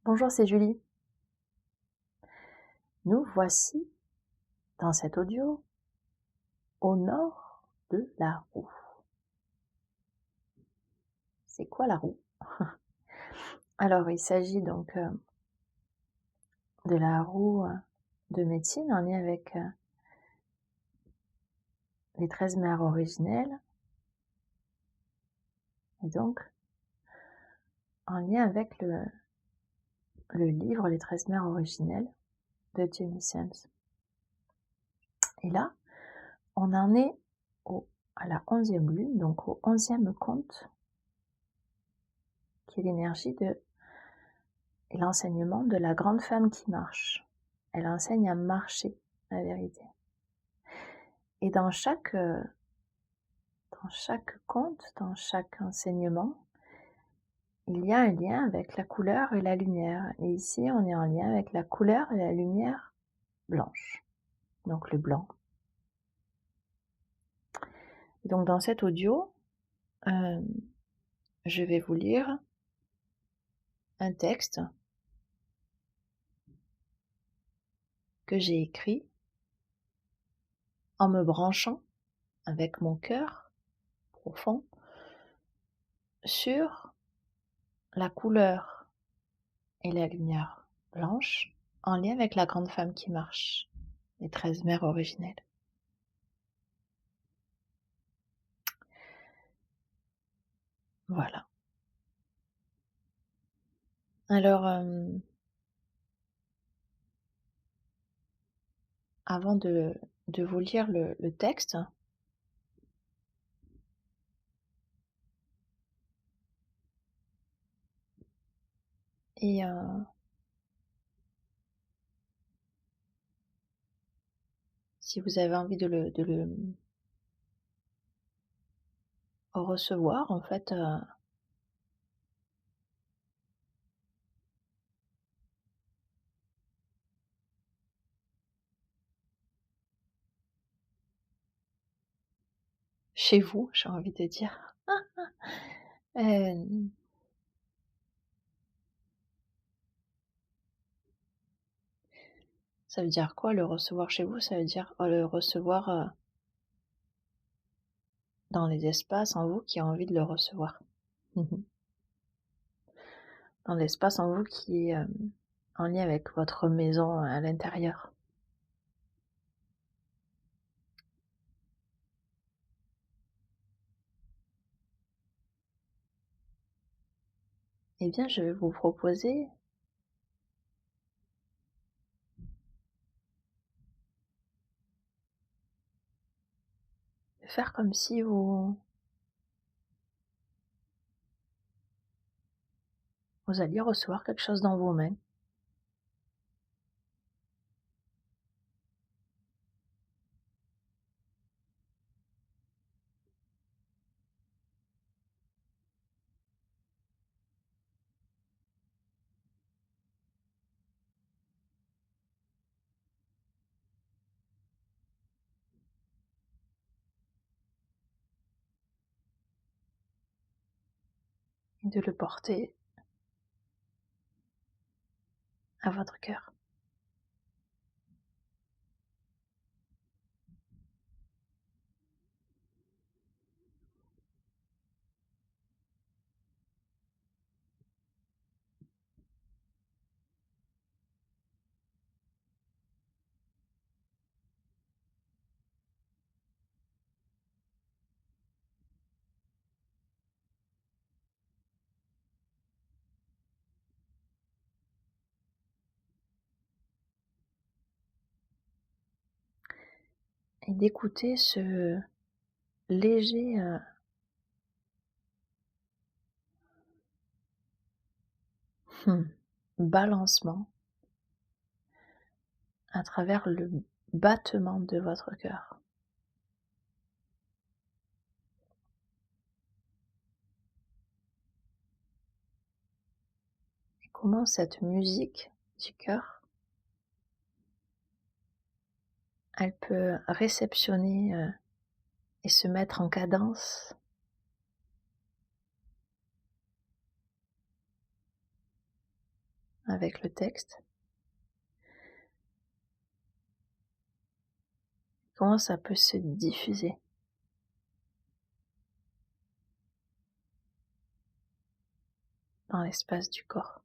Bonjour, c'est Julie. Nous voici dans cet audio au nord de la roue. C'est quoi la roue? Alors, il s'agit donc de la roue de médecine en lien avec les 13 mères originelles et donc en lien avec le livre Les 13 mères originelles de Jamie Sims. Et là, on en est à la 11e lune, donc au 11e conte, qui est l'énergie et l'enseignement de la grande femme qui marche. Elle enseigne à marcher, la vérité. Et dans chaque conte, dans chaque enseignement, il y a un lien avec la couleur et la lumière. Et ici, on est en lien avec la couleur et la lumière blanche, donc le blanc. Et donc dans cet audio, je vais vous lire un texte que j'ai écrit en me branchant avec mon cœur profond sur la couleur et la lumière blanche en lien avec la grande femme qui marche, les 13 mères originelles. Voilà. Alors, avant de vous lire le texte, et si vous avez envie de le recevoir, en fait, chez vous, j'ai envie de dire. Ça veut dire quoi, le recevoir chez vous? Ça veut dire le recevoir dans les espaces en vous qui a envie de le recevoir. Dans l'espace en vous qui est en lien avec votre maison à l'intérieur. Eh bien, je vais vous proposer de faire comme si vous alliez recevoir quelque chose dans vos mains. Et de le porter à votre cœur. Et d'écouter ce léger balancement à travers le battement de votre cœur. Et comment cette musique du cœur, elle peut réceptionner et se mettre en cadence avec le texte. Comment ça peut se diffuser dans l'espace du corps.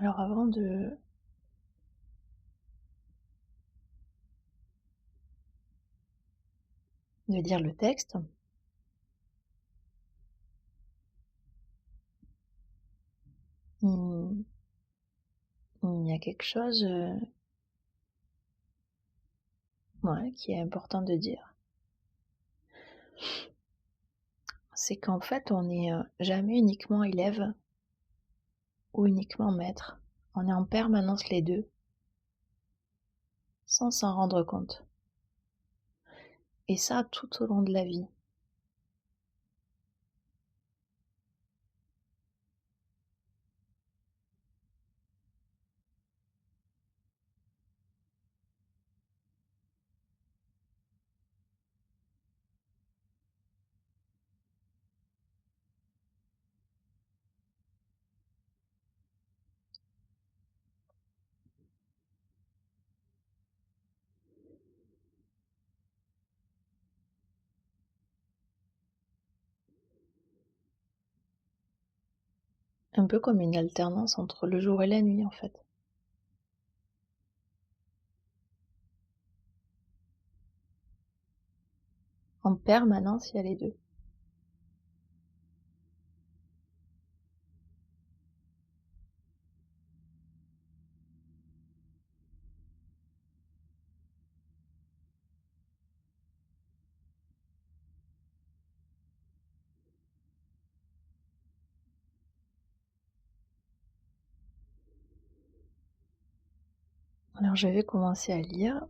Alors avant de lire le texte, il il y a quelque chose, ouais, qui est important de dire. C'est qu'en fait, on n'est, jamais uniquement élève ou uniquement maître. On est en permanence les 2, sans s'en rendre compte. Et ça, tout au long de la vie. Un peu comme une alternance entre le jour et la nuit, en fait. En permanence, il y a les 2. Alors je vais commencer à lire.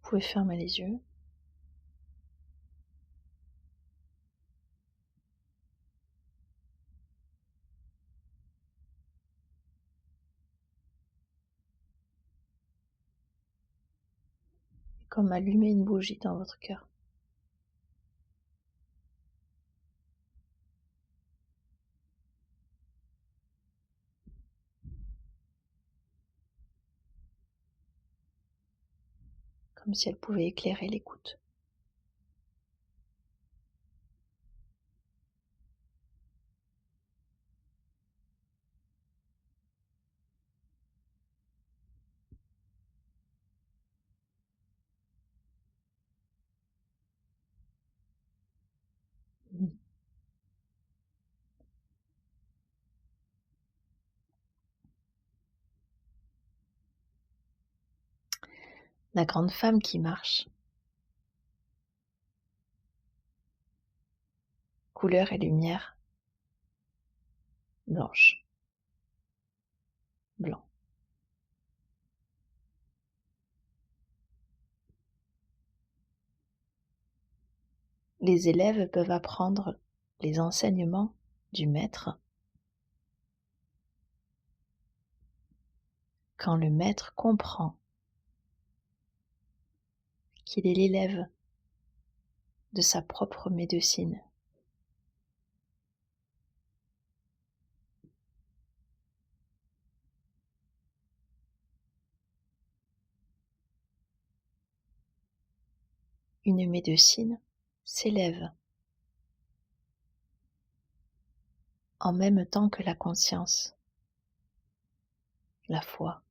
Vous pouvez fermer les yeux. Comme allumer une bougie dans votre cœur. Comme si elle pouvait éclairer l'écoute. Mmh. La grande femme qui marche. Couleur et lumière. Blanche. Blanc. Les élèves peuvent apprendre les enseignements du maître quand le maître comprend qu'il est l'élève de sa propre médecine. une médecine s'élève en même temps que la conscience, la foi.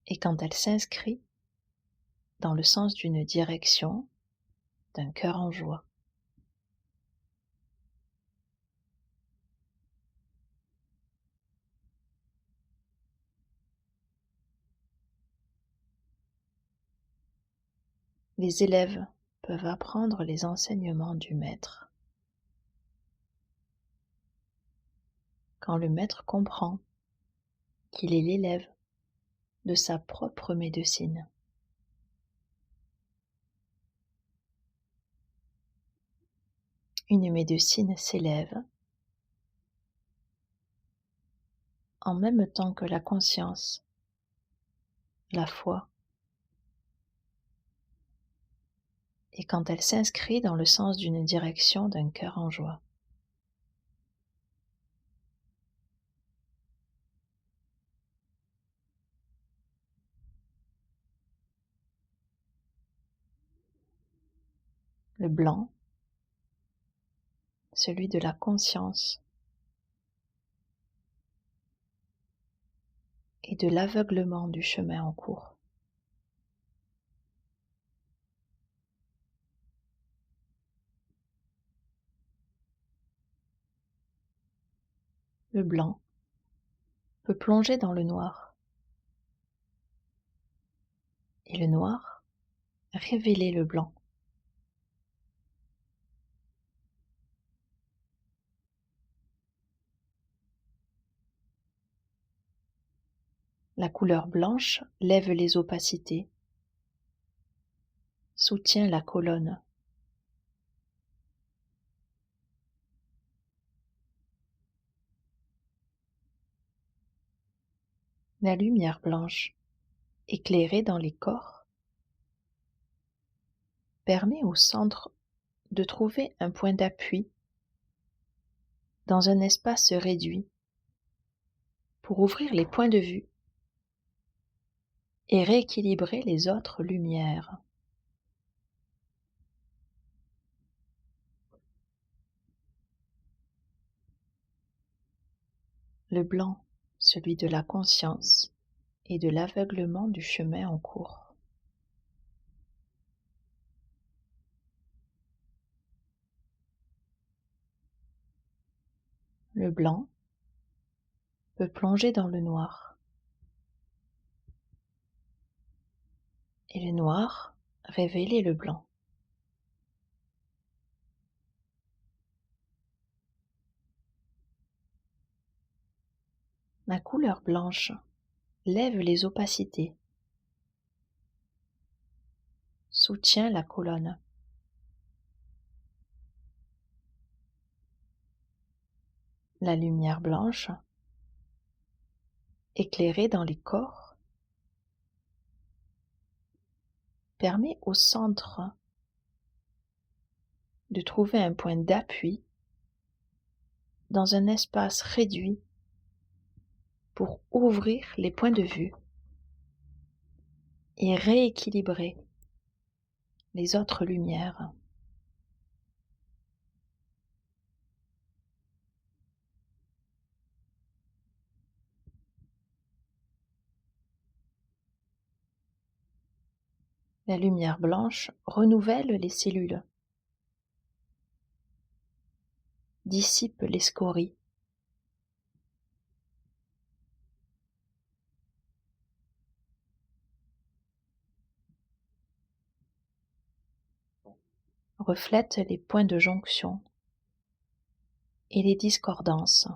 Et quand elle s'inscrit dans le sens d'une direction, d'un cœur en joie. Les élèves peuvent apprendre les enseignements du maître. Quand le maître comprend qu'il est l'élève de sa propre médecine. Une médecine s'élève en même temps que la conscience, la foi, et quand elle s'inscrit dans le sens d'une direction d'un cœur en joie. Le blanc, celui de la conscience et de l'aveuglement du chemin en cours. Le blanc peut plonger dans le noir et le noir révéler le blanc. La couleur blanche lève les opacités, soutient la colonne. La lumière blanche, éclairée dans les corps, permet au centre de trouver un point d'appui dans un espace réduit pour ouvrir les points de vue et rééquilibrer les autres lumières. Le blanc, celui de la conscience et de l'aveuglement du chemin en cours. Le blanc peut plonger dans le noir et le noir révéler le blanc. La couleur blanche lève les opacités, soutient la colonne. La lumière blanche, éclairée dans les corps, permet au centre de trouver un point d'appui dans un espace réduit pour ouvrir les points de vue et rééquilibrer les autres lumières. La lumière blanche renouvelle les cellules, dissipe les scories, reflète les points de jonction et les discordances.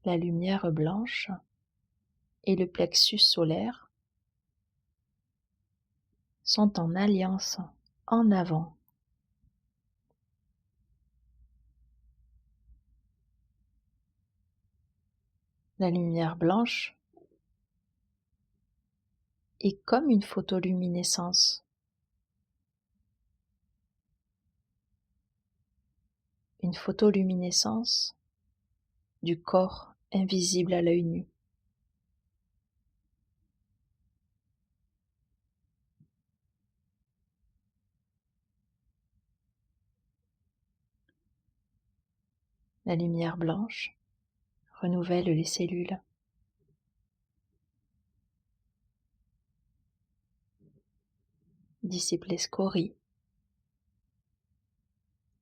La lumière blanche et le plexus solaire sont en alliance en avant. La lumière blanche est comme une photoluminescence. Une photoluminescence du corps invisible à l'œil nu. La lumière blanche renouvelle les cellules. Dissipe les scories,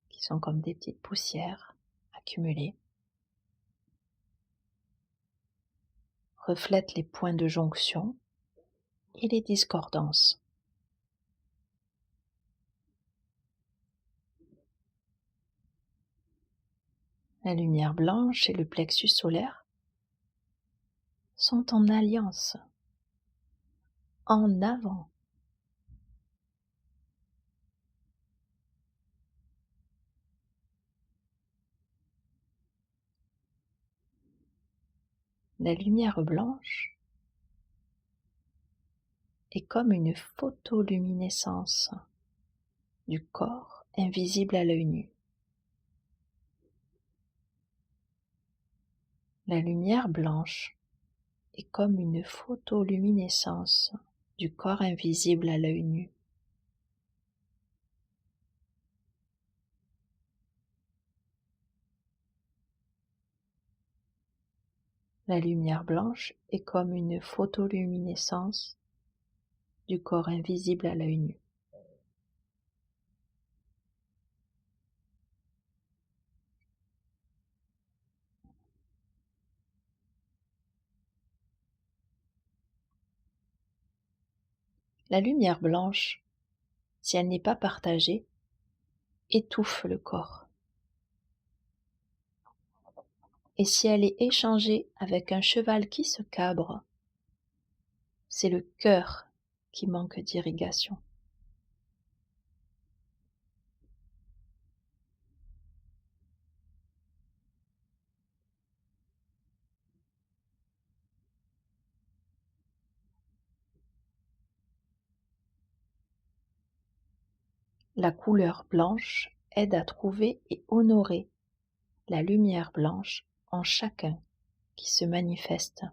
qui sont comme des petites poussières accumulées. Reflète les points de jonction et les discordances. La lumière blanche et le plexus solaire sont en alliance, en avant. La lumière blanche est comme une photoluminescence du corps invisible à l'œil nu. La lumière blanche est comme une photoluminescence du corps invisible à l'œil nu. La lumière blanche est comme une photoluminescence du corps invisible à l'œil nu. La lumière blanche, si elle n'est pas partagée, étouffe le corps. Et si elle est échangée avec un cheval qui se cabre, c'est le cœur qui manque d'irrigation. La couleur blanche aide à trouver et honorer la lumière blanche en chacun qui se manifeste.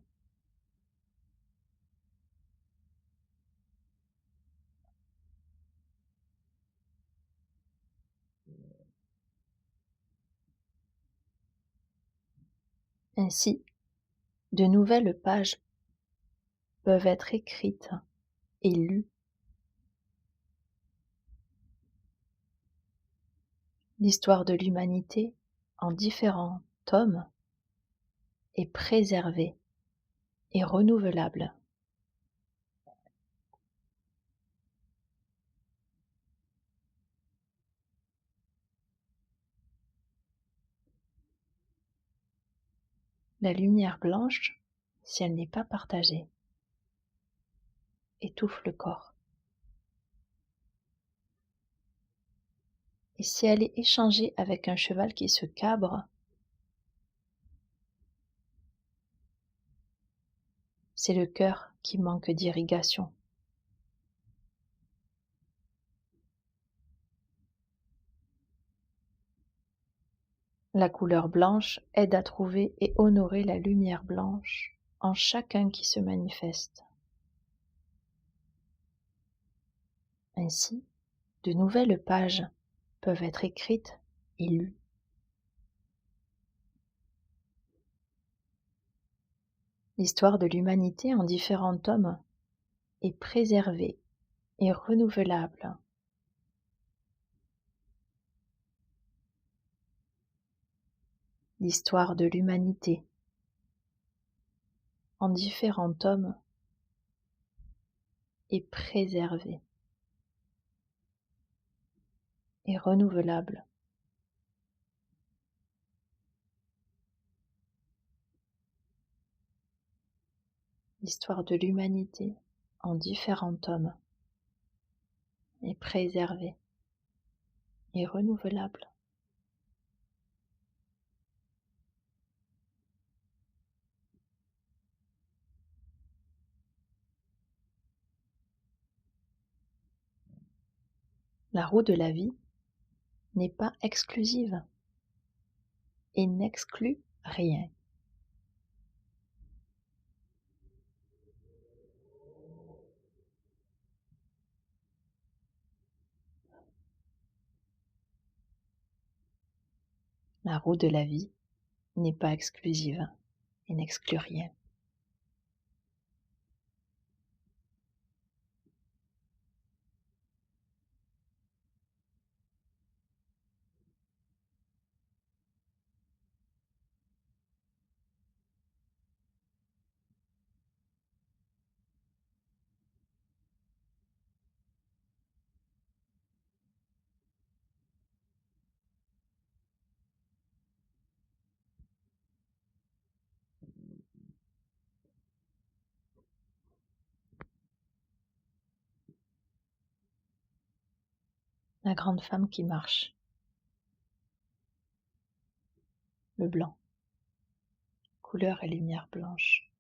Ainsi, de nouvelles pages peuvent être écrites et lues. L'histoire de l'humanité, en différents tomes, est préservée et renouvelable. La lumière blanche, si elle n'est pas partagée, étouffe le corps. Et si elle est échangée avec un cheval qui se cabre, c'est le cœur qui manque d'irrigation. La couleur blanche aide à trouver et honorer la lumière blanche en chacun qui se manifeste. Ainsi, de nouvelles pages peuvent être écrites et lues. L'histoire de l'humanité en différents tomes est préservée et renouvelable. L'histoire de l'humanité en différents tomes est préservée et renouvelable. L'histoire de l'humanité en différents tomes est préservée et renouvelable. La roue de la vie n'est pas exclusive et n'exclut rien. La roue de la vie n'est pas exclusive et n'exclut rien. La grande femme qui marche. Le blanc. Couleur et lumière blanche.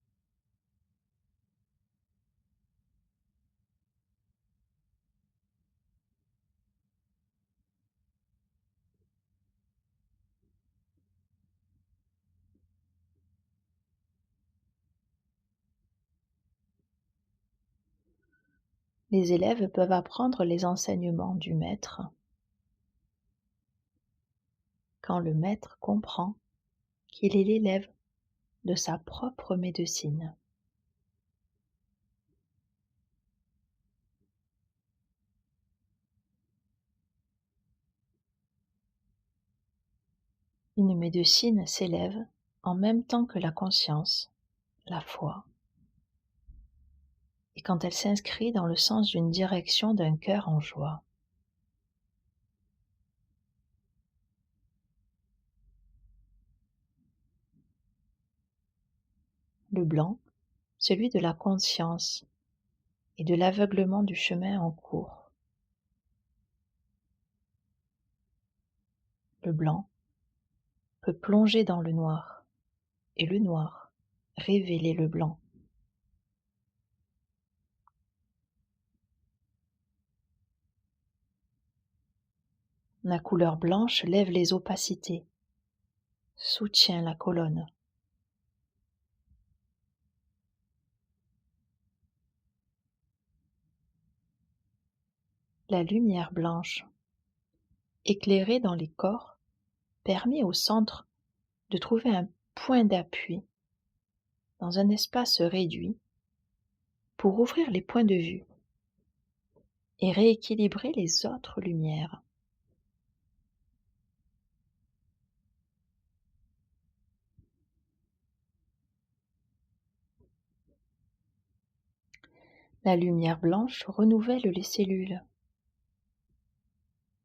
Les élèves peuvent apprendre les enseignements du maître quand le maître comprend qu'il est l'élève de sa propre médecine. Une médecine s'élève en même temps que la conscience, la foi, et quand elle s'inscrit dans le sens d'une direction d'un cœur en joie. Le blanc, celui de la conscience et de l'aveuglement du chemin en cours. Le blanc peut plonger dans le noir, et le noir révéler le blanc. La couleur blanche lève les opacités, soutient la colonne. La lumière blanche, éclairée dans les corps, permet au centre de trouver un point d'appui dans un espace réduit pour ouvrir les points de vue et rééquilibrer les autres lumières. La lumière blanche renouvelle les cellules,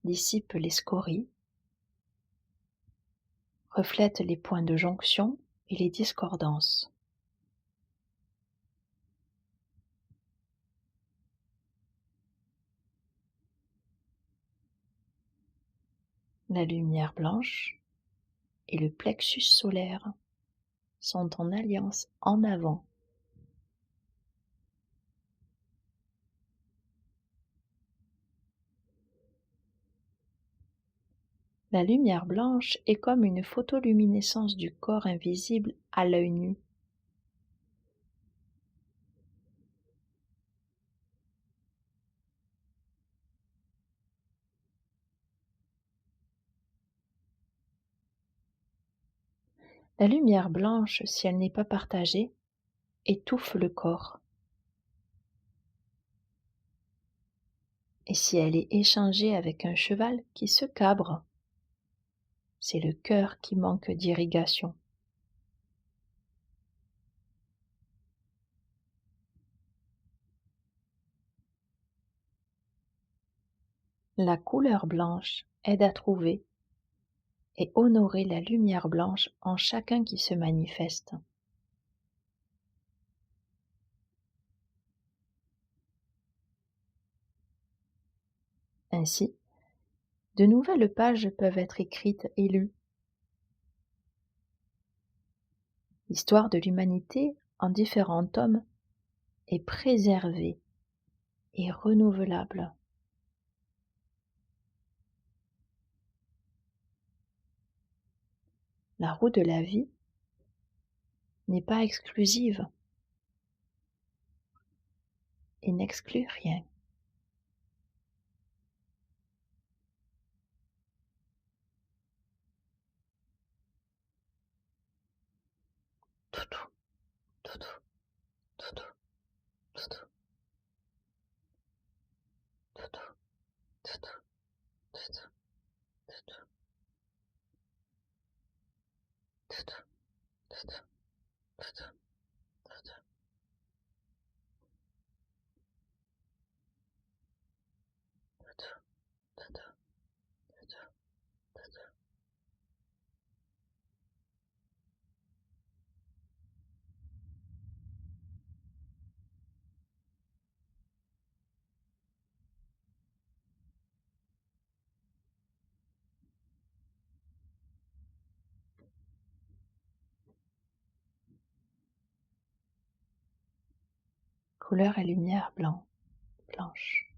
dissipe les scories, reflète les points de jonction et les discordances. La lumière blanche et le plexus solaire sont en alliance en avant. La lumière blanche est comme une photoluminescence du corps invisible à l'œil nu. La lumière blanche, si elle n'est pas partagée, étouffe le corps. Et si elle est échangée avec un cheval qui se cabre, c'est le cœur qui manque d'irrigation. La couleur blanche aide à trouver et honorer la lumière blanche en chacun qui se manifeste. Ainsi, de nouvelles pages peuvent être écrites et lues. L'histoire de l'humanité en différents tomes est préservée et renouvelable. La roue de la vie n'est pas exclusive et n'exclut rien. Toutou, toutou, toutou, toutou, toutou, toutou, toutou, toutou, toutou, toutou, toutou, toutou, toutou, toutou, toutou, toutou. Couleur et lumière blanc, blanche.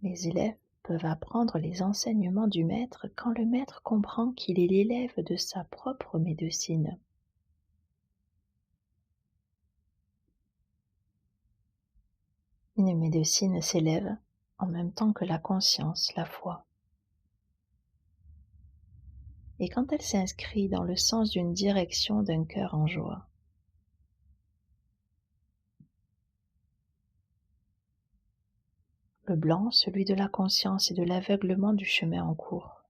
Les élèves peuvent apprendre les enseignements du maître quand le maître comprend qu'il est l'élève de sa propre médecine. Une médecine s'élève en même temps que la conscience, la foi. Et quand elle s'inscrit dans le sens d'une direction d'un cœur en joie. Le blanc, celui de la conscience et de l'aveuglement du chemin en cours.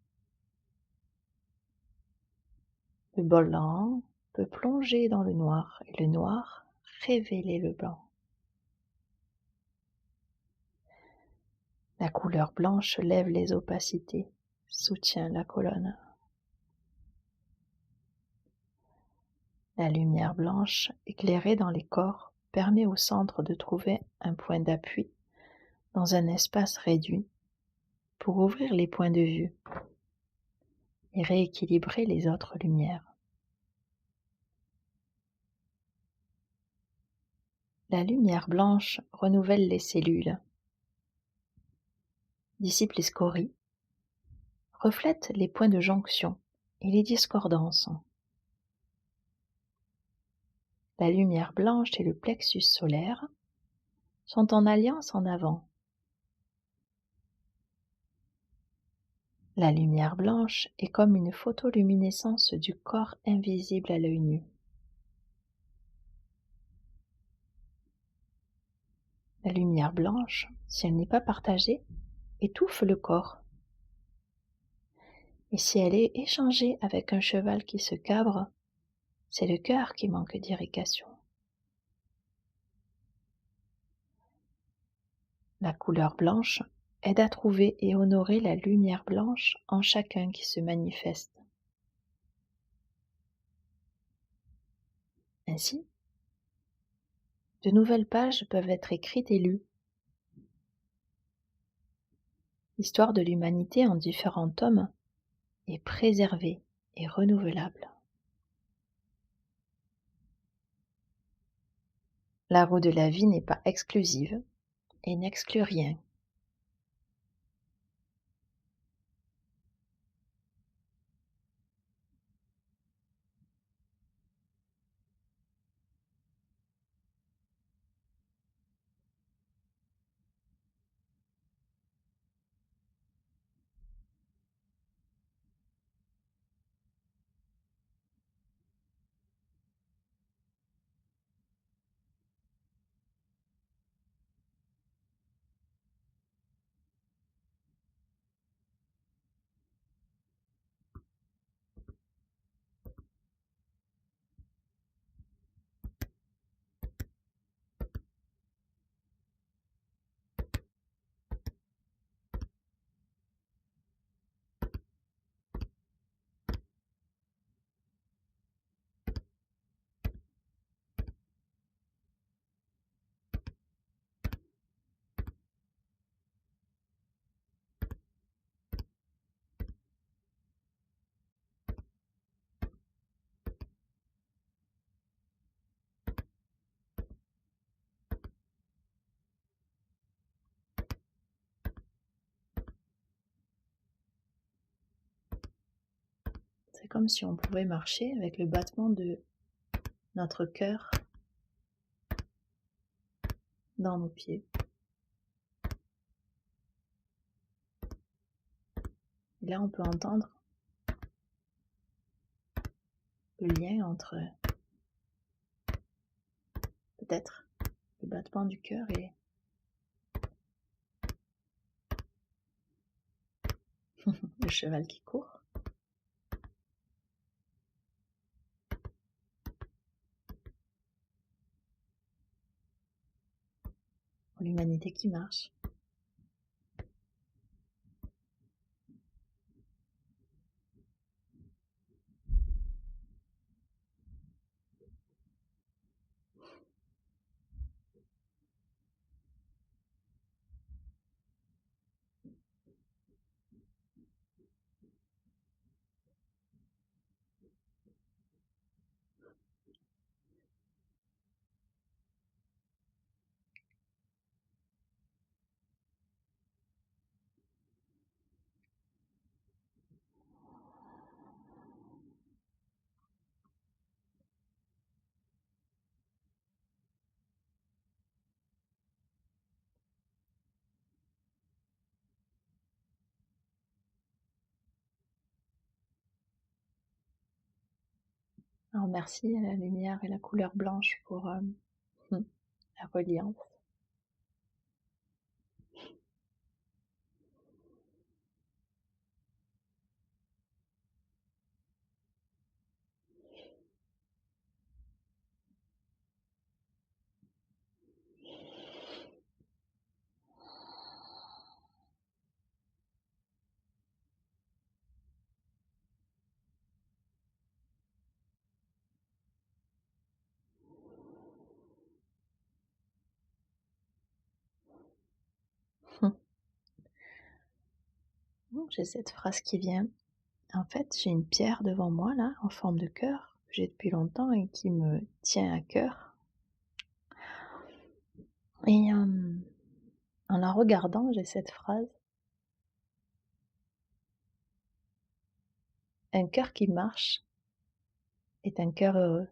Le blanc peut plonger dans le noir et le noir révéler le blanc. La couleur blanche lève les opacités, soutient la colonne. La lumière blanche éclairée dans les corps permet au centre de trouver un point d'appui dans un espace réduit pour ouvrir les points de vue et rééquilibrer les autres lumières. La lumière blanche renouvelle les cellules, dissipe les scories, reflète les points de jonction et les discordances. La lumière blanche et le plexus solaire sont en alliance en avant. La lumière blanche est comme une photoluminescence du corps invisible à l'œil nu. La lumière blanche, si elle n'est pas partagée, étouffe le corps. Et si elle est échangée avec un cheval qui se cabre, c'est le cœur qui manque d'irrigation. La couleur blanche aide à trouver et honorer la lumière blanche en chacun qui se manifeste. Ainsi, de nouvelles pages peuvent être écrites et lues. L'histoire de l'humanité en différents tomes est préservée et renouvelable. La roue de la vie n'est pas exclusive et n'exclut rien. C'est comme si on pouvait marcher avec le battement de notre cœur dans nos pieds. Et là, on peut entendre le lien entre peut-être le battement du cœur et le cheval qui court. Ou l'humanité qui marche. Alors merci à la lumière et la couleur blanche pour la reliance. J'ai cette phrase qui vient. En fait, j'ai une pierre devant moi là, en forme de cœur, que j'ai depuis longtemps et qui me tient à cœur. Et en la regardant, j'ai cette phrase. Un cœur qui marche est un cœur heureux.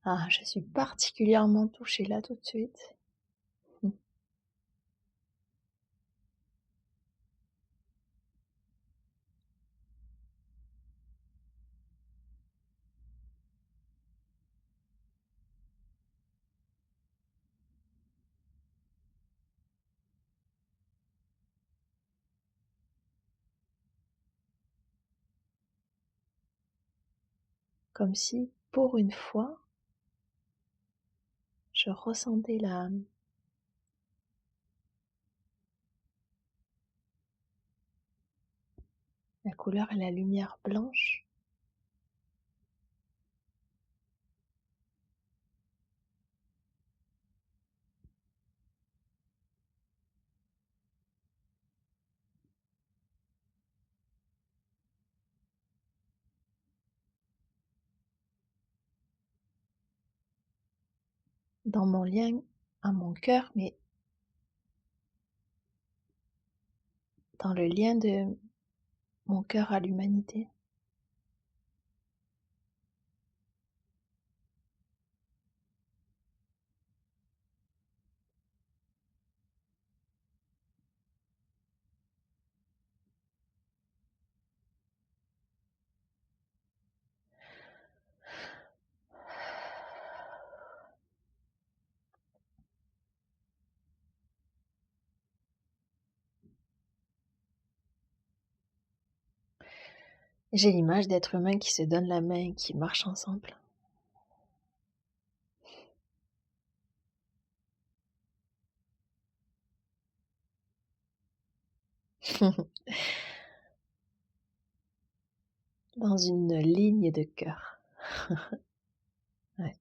Ah, je suis particulièrement touchée là tout de suite. Comme si, pour une fois, je ressentais la couleur et la lumière blanche dans mon lien à mon cœur, mais dans le lien de mon cœur à l'humanité. J'ai l'image d'êtres humains qui se donnent la main et qui marchent ensemble. Dans une ligne de cœur. Ouais.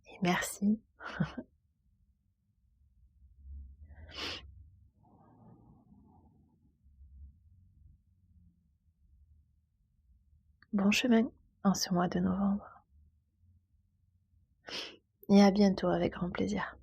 Et merci. Bon chemin en ce mois de novembre. Et à bientôt avec grand plaisir.